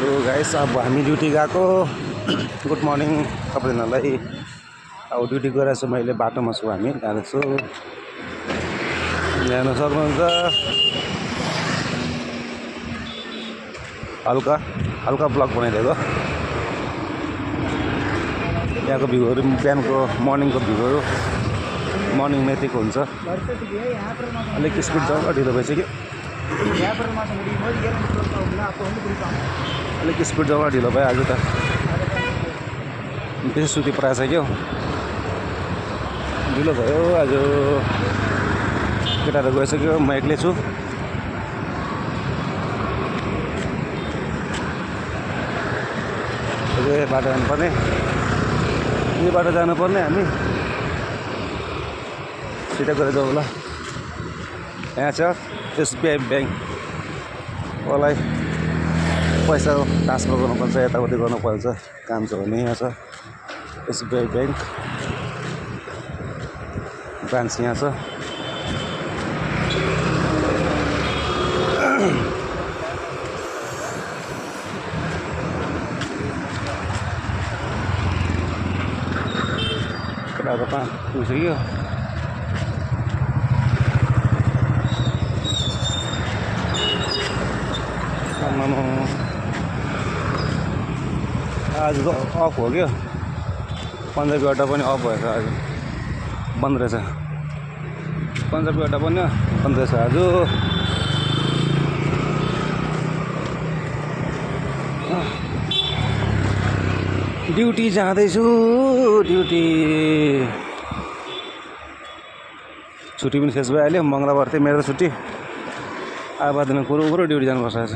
Hello guys, अब हामी duty गएको। गुड मर्निङ सबैजनालाई। अब ड्युटी गएर छु, मैले बाटोमा छु, हामी जाँदैछु। हेर्न सक्नुहुन्छ हल्का हल्का ब्लग बनाइदिएको। यहाँको भ्यूहरू बिहानको मर्निङको भ्यूहरू मर्निङमा यतिको हुन्छ। अलिक स्पिड जाउँ, ढिलो भइसक्यो। अलिक स्पिड जाउँ, ढिलो भयो आज त। बेसी सुति पराएछ क्या, ढिलो भयो आज। केटाहरू गइसक्यो, म एक्लै छु। बाटो जानुपर्ने, यो बाटो जानुपर्ने हामी। सिधै गएर जाउँ ल। यहाँ छ एसबिआई ब्याङ्क। मलाई पैसा ट्रान्सफर गर्नुपर्छ, यताउति गर्नुपर्छ, काम छ भने यहाँ छ एसबिआई ब्याङ्क। ब्रान्च यहाँ छ। केटाहरू कहाँ पुगिसक्यो। आज त अफ हो क्या, पन्जाबी अड्डा पनि अफ भएछ आज, बन्द रहेछ। पन्जाबी अड्डा पनि बन्द रहेछ आज। ड्युटी जाँदैछु, ड्युटी। छुट्टी पनि शेष भइहाल्यो, मङ्गलबार थियो मेरो त छुट्टी। आइबार दिन कुरो ड्युटी जानुपर्छ आज।